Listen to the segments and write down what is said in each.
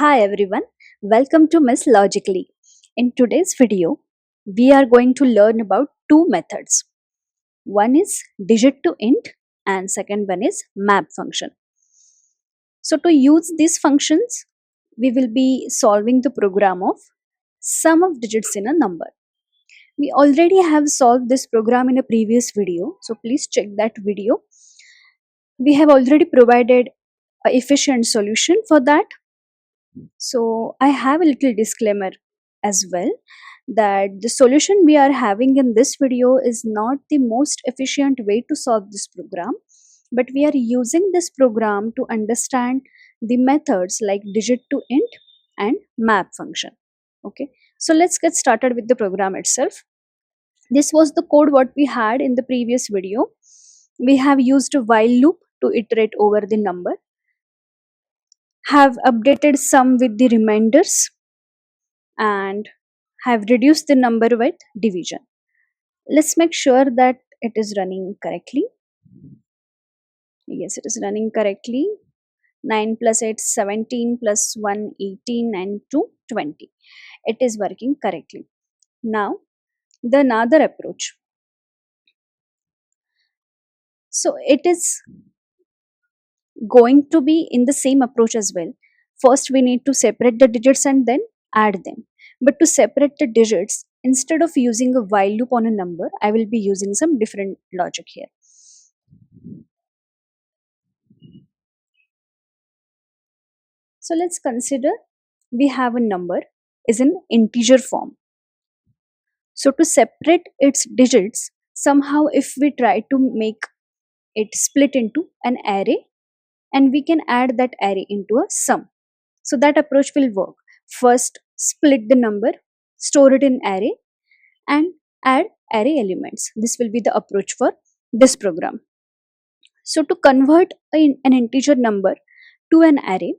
Hi everyone, welcome to Miss Logically. In today's video, we are going to learn about two methods. One is digitToInt and second one is map function. So to use these functions, we will be solving the program of sum of digits in a number. We already have solved this program in a previous video, so please check that video. We have already provided an efficient solution for that. So I have a little disclaimer as well that the solution we are having in this video is not the most efficient way to solve this program, but we are using this program to understand the methods like digitToInt and map function. Okay, so let's get started with the program itself. This was the code what we had in the previous video. We have used a while loop to iterate over the number, have updated sum with the reminders, and have reduced the number with division. Let's make sure that it is running correctly. Yes, it is running correctly. 9 plus 8 17 plus 1 18 and 2 20. It is working correctly. Now the another approach. So it is going to be in the same approach as well. First we need to separate the digits and then add them. But to separate the digits, instead of using a while loop on a number, I will be using some different logic here. So let's consider we have a number is an integer form. So to separate its digits, somehow if we try to make it split into an array, and we can add that array into a sum. So that approach will work. First split the number, store it in array, and add array elements. This will be the approach for this program. So to convert an integer number to an array,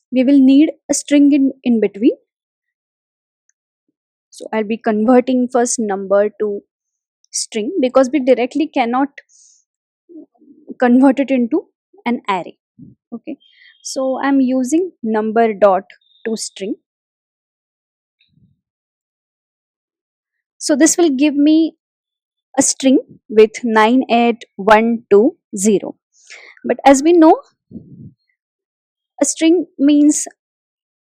we will need a string in between. So I'll be converting first number to string because we directly cannot convert it into an array. Okay, so I'm using number dot to string. So this will give me a string with 98120. But as we know, a string means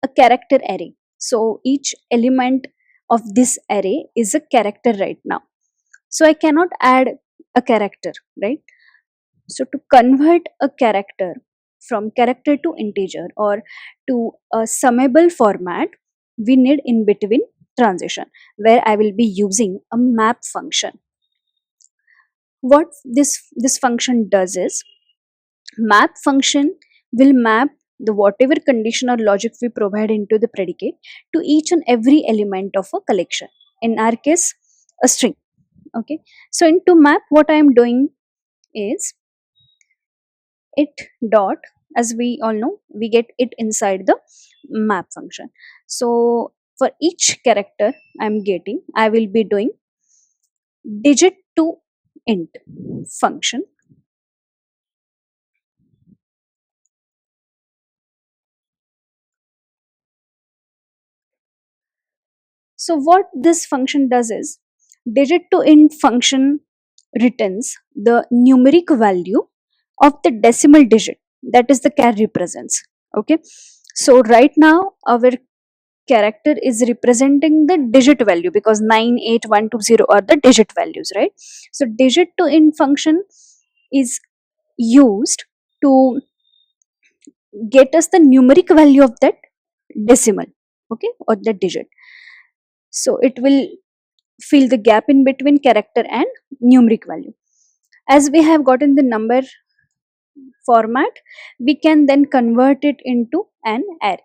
a character array. So each element of this array is a character right now. So I cannot add a character, right? So to convert a character from character to integer or to a summable format, we need in between transition where I will be using a map function. What this function does is map function will map the whatever condition or logic we provide into the predicate to each and every element of a collection, in our case a string. Okay, so into map what I am doing is it dot, as we all know we get it inside the map function. So for each character I will be doing digit to int function. So what this function does is digit to int function returns the numeric value of the decimal digit that is the char represents. Okay, so right now our character is representing the digit value because 98120 are the digit values, right? So digit to int function is used to get us the numeric value of that decimal, okay, or the digit. So it will fill the gap in between character and numeric value. As we have gotten the number format, we can then convert it into an array.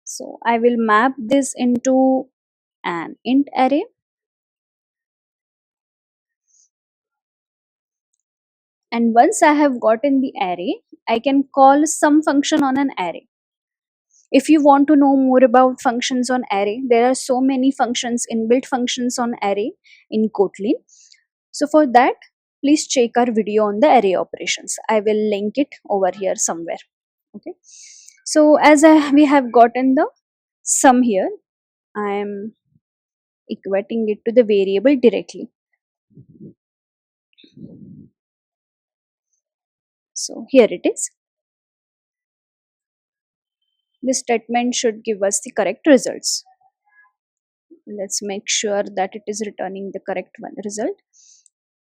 So I will map this into an int array. And once I have gotten the array, I can call some function on an array. If you want to know more about functions on array, there are so many functions, inbuilt functions on array in Kotlin. So for that, please check our video on the array operations. I will link it over here somewhere. Okay. So we have gotten the sum here, I am equating it to the variable directly. So here it is. This statement should give us the correct results. Let's make sure that it is returning the correct one result.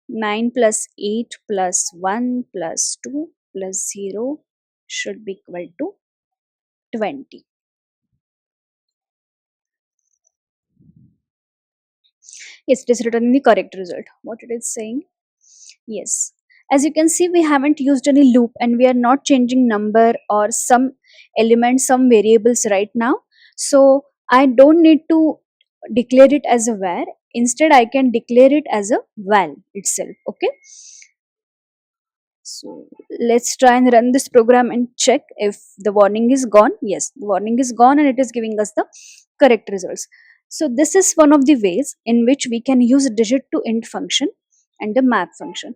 9 plus 8 plus 1 plus 2 plus 0 should be equal to 20. Yes, it is returning the correct result. What it is saying? Yes. As you can see, we haven't used any loop and we are not changing number or some elements, some variables right now. So I don't need to declare it as a var. Instead, I can declare it as a val itself. Okay. So let's try and run this program and check if the warning is gone. Yes, the warning is gone and it is giving us the correct results. So this is one of the ways in which we can use digit-to-int function and the map function.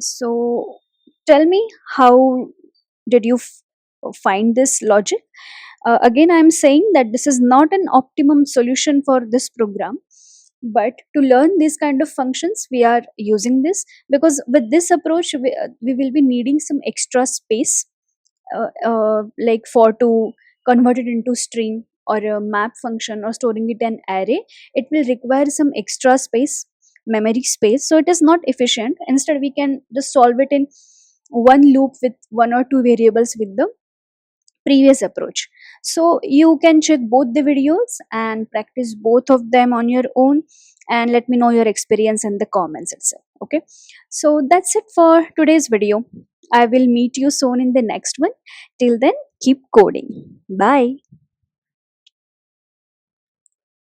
So tell me, how did you find this logic? Again, I'm saying that this is not an optimum solution for this program, but to learn these kind of functions we are using this, because with this approach we will be needing some extra space, like for to convert it into string or a map function or storing it in array. It will require some extra space, memory space, so it is not efficient. Instead we can just solve it in one loop with one or two variables with the previous approach. So you can check both the videos and practice both of them on your own, and let me know your experience in the comments itself. Okay, so that's it for today's video. I will meet you soon in the next one. Till then, keep coding. Bye.